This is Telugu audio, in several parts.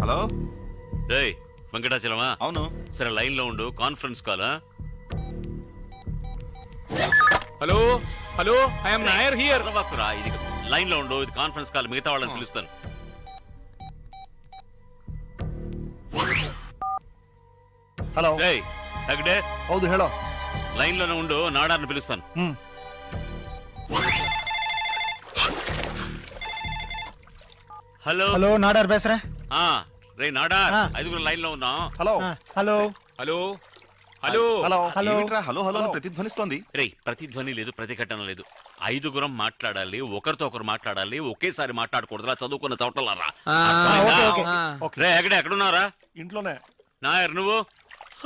హలో రేయ్ వెంకటాచలమా? అవును. సరే లైన్ లో ఉండు, conference call. Hello hello, I am Nair here. ఇది లైన్ లో ఉండు, ఇది కాన్ఫరెన్స్ కాల్, మిగతా వాళ్ళని పిలుస్తాను. హలో. రేయ్ తగడే. ಹೌದು ಹೇಳೋ. లైన్ లోనే ఉండు, నాడార్ని పిలుస్తాను. హలో హలో నాడార్ బేసరా? రే నాడార్, ఐదుగురు లైన్ లో ఉన్నాం. Hello hello hello hello hello hello hello hello అని ప్రతిధ్వనిస్తోంది. రే ప్రతిధ్వని లేదు, ప్రతిఘటన లేదు. ఐదుగురం మాట్లాడాలి, ఒకరితో ఒకరు మాట్లాడాలి, ఒకేసారి మాట్లాడకూడదురా చదువుకున్న చోటలారా. రే ఎక్కడున్నారా? ఇంట్లోనే. నాయర్ నువ్వు?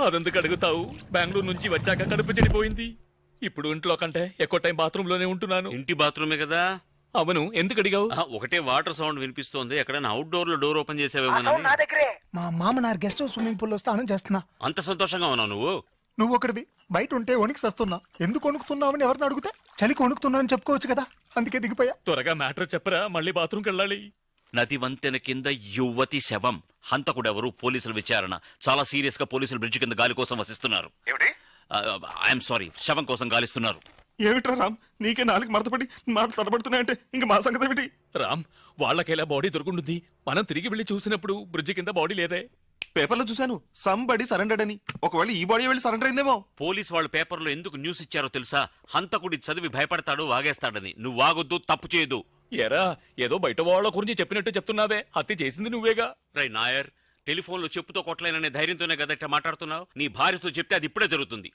అదెందుకు అడుగుతావు? బెంగళూరు నుంచి వచ్చాక కడుపు చెడిపోయింది. ఇప్పుడు ఇంట్లో కంటే ఎక్కువ టైం బాత్రూమ్ లోనే ఉంటున్నాను. ఇంటి బాత్రూమే కదా? అవును, ఎందుకు అడిగావు? ఒకటే వాటర్ సౌండ్ వినిపిస్తోంది. ఎక్కడైనా అవుట్ డోర్ లో డోర్ ఓపెన్ చేసావేమో. మా మామనారు గెస్ట్ హౌస్ స్విమ్మింగ్ పూల్ లో స్నానం చేస్తున్నా. అంత సంతోషంగా ఉన్నావు నువ్వు? నువ్వు ఒకటివి బయట ఉంటే వణికి సస్తున్నా. ఎందుకు వణుకుతున్నావని ఎవరిని అడిగితే చలికి వణుకుతున్నావు అని చెప్పుకోవచ్చు కదా, అందుకే దిగిపోయా. త్వరగా మ్యాటర్ చెప్పరా, మళ్ళీ బాత్రూమ్కి వెళ్ళాలి. నది వంతెన కింద యువతి శవం. హంతకుడెవరు? పోలీసుల విచారణ. చాలా సీరియస్ గా పోలీసులు బ్రిడ్జ్ కింద గాలి కోసం వసిస్తున్నారు. ఐఎమ్ సారీ, శవం కోసం గాలిస్తున్నారు. ఏమిట్రా రామ్, నీకే నాలుగు మడతపడి మాటలు తడబడుతున్నాయంటే ఇంక మా సంగతి ఏమిటి? రామ్, వాళ్ళకెలా బాడీ దొరుకుంటుంది? మనం తిరిగి వెళ్ళి చూసినప్పుడు బ్రిడ్జ్ కింద బాడీ లేదే. పేపర్లో చూశాను, సంబడి సరెండర్డ్ అని. ఒకవేళ ఈ బాడీ వెళ్ళి సరెండర్ అయిందేమో. పోలీస్ వాళ్ళు పేపర్లో ఎందుకు న్యూస్ ఇచ్చారో తెలుసా? హంతకుడి చదివి భయపడతాడు, వాగేస్తాడని. నువ్వు వాగొద్దు, తప్పు చేయదు. ఎరా, ఏదో బయట వాళ్ళ గురించి చెప్పినట్టు చెప్తున్నావే, హత్య చేసింది నువ్వేగా. రై నాయర్, టెలిఫోన్ లో చెప్పుతో కొట్టలేననే ధైర్యంతోనే కదా ఇట్లా మాట్లాడుతున్నావు. నీ భార్యతో చెప్తే అది ఇప్పుడే జరుగుతుంది.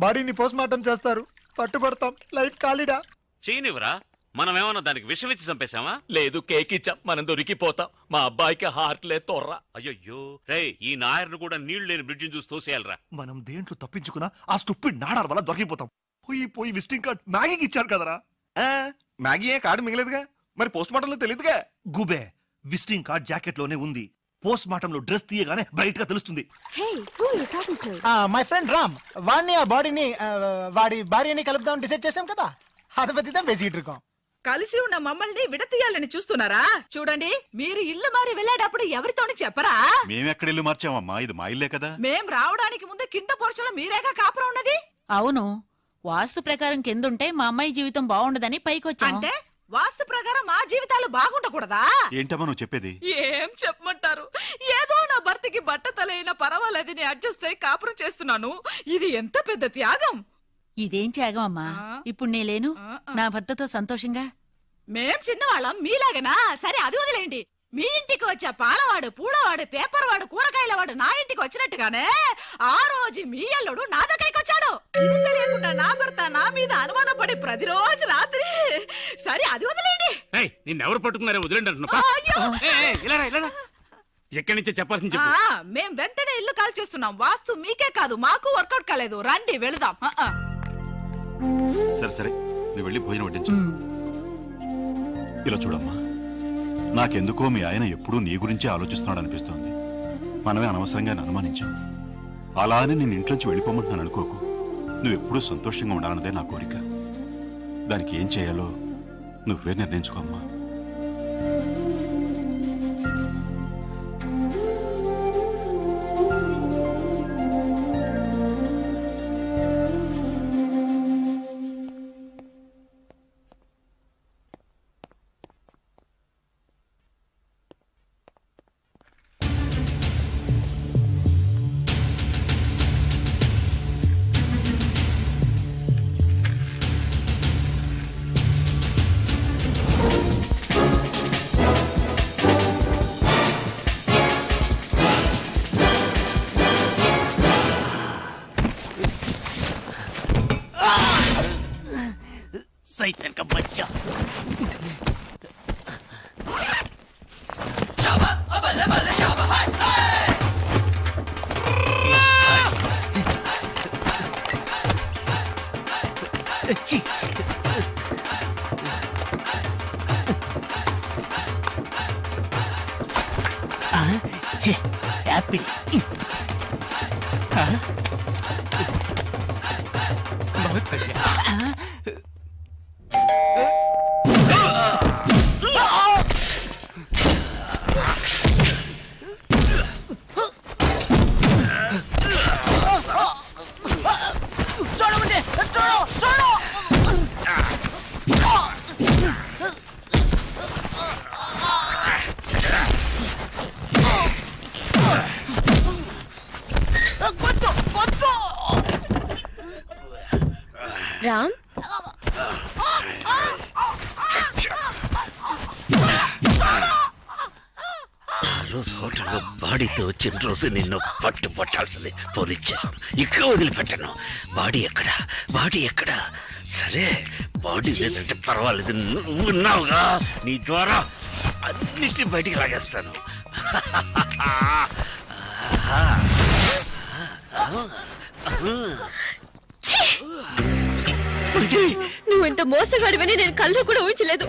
బాడీని పోస్ట్ మార్టం చేస్తారు, పట్టుబడతాం. లైఫ్ ఖాళీడా? చేయనివరా? మనం ఏమన్నా దానికి విషం ఇచ్చి చంపేశామా? లేదు, కేక్ ఇచ్చాం, మనం దొరికిపోతాం. మా అబ్బాయికి హార్ట్ లే తోర్రా. అయ్యో రే, ఈ నాయర్ను కూడా నీళ్లు లేని బ్రిడ్జ్ చూసి తోసేయాలరా. మనం దేంట్లో తప్పించుకున్నా ఆ స్టూపిడ్ నాడార్ వల్ల దొరికిపోతాం. పోయి విజిటింగ్ కార్డ్ మ్యాగీకి ఇచ్చారు కదరా. మ్యాగీ ఏ కార్డు మిగలేదుగా, మరి పోస్ట్ మార్టం లో తెలియదుగా. గుబే, విజిటింగ్ కార్డ్ జాకెట్ లోనే ఉంది. పోస్ట్ మార్టం లో డ్రెస్ తీయగానే బ్రైట్ గా తెలుస్తుంది. మై ఫ్రెండ్ రామ్, వాడిని ఆ బాడీని వాడి భార్యని కలుపుదామని డిసైడ్ చేసాం కదా, అది పత్తిదాం వేసిట్రుకోం. కలిసి ఉన్న మమ్మల్ని విడతీయాలని చూస్తున్నారా? చూడండి, మీరు ఇల్లు మారి వెళ్ళేటప్పుడు ఎవరితోని చెప్పరా? మేమెక్కడ ఇల్లు మార్చామమ్మా, ఇది మా ఇల్లే కదా. మేం రావడానికి ముందు కింద పోర్చలో మీరేగా కాపురం ఉన్నది. అవును, వాస్తు ప్రకారం కిందుంటే మా అమ్మాయి జీవితం బాగుండదని పైకొచ్చాం. అంటే వాస్తు ప్రకారం మా జీవితాలు బాగుండకూడదా? ఏంటమ్మా నువ్వు చెప్పేది? ఏం చెప్పమంటారు? ఏదో నా భర్తకి బట్ట తలైనా పర్వాలేదని అడ్జస్ట్ అయి కాపురం చేస్తున్నాను. ఇది ఎంత పెద్ద త్యాగం. ఇదేం త్యాగం అమ్మా? ఇప్పుడు నేలేను, నా భర్తతో సంతోషంగా. మేం చిన్నవాళ్ళం మీలాగనా? సరే అది వదిలేండి. మీ ఇంటికి వచ్చే పాలవాడు, పూలవాడు, పేపర్ వాడు, కూరగాయల వాడు నా ఇంటికి వచ్చినట్టుగానే ఆ రోజు మీ అల్లుడు నా దగ్గరికి వచ్చాడు. ఇది తెలియకుండా నా భర్త నా మీద అనుమానం పడి ప్రతిరోజు రాత్రి. సరే అది వదిలేండి. నిన్నెవరు పట్టుకున్నారో వదిలేండి అంటున్నా. ఎక్కడి నుంచి చెప్పాల్సింది చెప్పు. మేం వెంటనే ఇల్లు కాల్ చేస్తున్నాం. వాస్తు మీకే కాదు మాకు వర్కౌట్ కాలేదు. రండి వెళదాం. సరే నువ్వు వెళ్ళి భోజనం వడ్డించు. ఇలా చూడమ్మా, నాకెందుకో మీ ఆయన ఎప్పుడూ నీ గురించే ఆలోచిస్తున్నాడు అనిపిస్తోంది. మనమే అనవసరంగా అనుమానించాం. అలా అని నేను ఇంట్లోంచి వెళ్ళిపోమంటున్నాను అనుకోకు. నువ్వెప్పుడూ సంతోషంగా ఉండాలన్నదే నా కోరిక. దానికి ఏం చేయాలో నువ్వే నిర్ణయించుకో అమ్మా. सैतन का बच्चा। एप्पल बहुत अच्छा। రామ్ ఆ రోజు హోటల్లో బాడీతో వచ్చిన రోజు నిన్ను పట్టాల్సింది పోలీస్ చేశాను. ఇక్కడ వదిలిపెట్టాను. బాడీ ఎక్కడ సరే బాడీ లేదంటే పర్వాలేదు, నువ్వు ఉన్నావుగా, నీ ద్వారా అన్నిటిని బయటికి లాగేస్తాను. నువ్వు ఇంత మోసగాడివని నేను కళ్ళు కూడా ఊహించలేదు.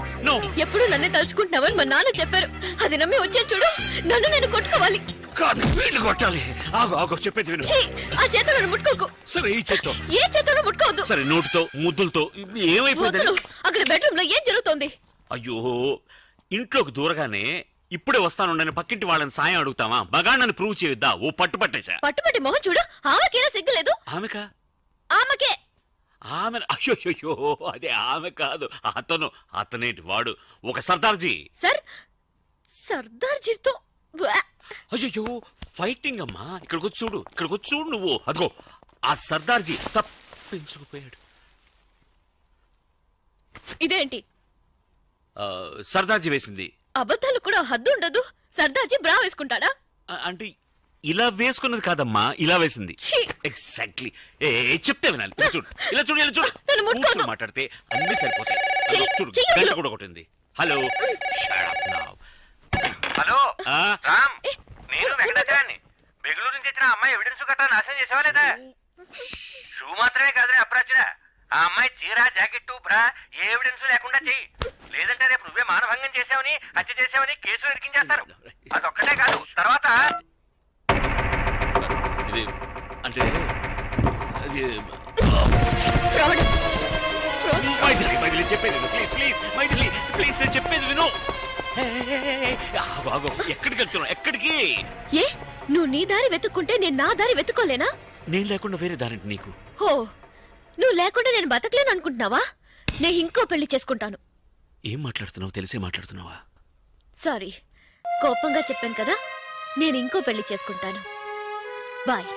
ఎప్పుడు నన్నే తలుచుకుంటున్నావని మా నాన్న చెప్పారు. అది నమ్మి వచ్చే చూడు, నన్ను నేను కొట్టుకోవాలి. కాదు, వీళ్ళు కొట్టాలి. ఆగో చెప్పేది విను. ఆ చేతులను ముట్టుకోకు. సరే ఈ చేత్తో. ఏ చేతులను ముట్టుకోవద్దు. సరే నోటితో ముద్దులతో. ఏమైపోయింది అక్కడ బెడ్రూమ్ లో ఏం జరుగుతోంది? అయ్యో, ఇంట్లోకి దూరగానే ఇప్పుడే వస్తాను పక్కింటి వాళ్ళని సాయం అడుగుతావా? మగాళ్ళని ప్రూవ్ చేయొద్దా? ఓ పట్టుపట్టేశా. పట్టుపట్టి మొహం చూడు. ఆమెకేనా సిగ్గులేదు? ఆమెకా? ఆమెకే. ఆమె అయ్యో, అదే ఆమె కాదు, అతనేంటి వాడు ఒక సర్దార్జీ. సర్దార్జీతో అయ్యో ఫైటింగ్ అమ్మా. ఇక్కడికి వచ్చి చూడు నువ్వు. అదిగో ఆ సర్దార్జీ తప్పించుకుపోయాడు. ఇదేంటి? సర్దార్జీ వేసింది. అబద్ధాలు కూడా హద్దు ఉండదు. సర్దార్జీ బ్రా వేసుకుంటాడా? అంటే ఇలా వేసుకున్నది కాదమ్మా, ఇలా వేసింది. ఎగ్జాక్ట్లీ. చెప్తే వినాలి. ఇలా చూడు మాట్లాడితే అన్ని సరిపోతాయి. చూడు గంట కూడా కొట్టింది. హలో హలో రామ్, నేను వెంకటాచలాన్ని. బెంగళూరు నుంచి వచ్చిన అమ్మాయి ఎవిడెన్స్ గట్రా నాశనం చేసావా లేదా? షూ మాత్రమే కాదురా అప్రాచుడా, ఆ అమ్మాయి చీర జాకెట్ బ్రా ఏ ఎవిడెన్స్ లేకుండా చెయ్యి. లేదంటే రేపు నువ్వే మానభంగం చేసావని, హత్య చేసావని కేసులు ఇరికించేస్తారు. అదొక్కటే కాదు, తర్వాత ఇది అంటే మైథిలి చెప్పేది ప్లీజ్ నేను చెప్పేది విను. ఎక్కడికి వెళ్తున్నావు? ఎక్కడికి? ఏ నువ్వు నీ దారి వెతుక్కుంటే నేను నా దారి వెతుక్కోలేనా? నేను లేకుండా వేరే దారింటి నీకు. హో, నువ్వు లేకుండా నేను బతకలేను అనుకుంటున్నావా? నేను ఇంకో పెళ్లి చేసుకుంటాను. ఏం మాట్లాడుతున్నావు? తెలిసే మాట్లాడుతున్నావా? సారీ, కోపంగా చెప్పాను కదా. నేను ఇంకో పెళ్లి చేసుకుంటాను. బాయ్.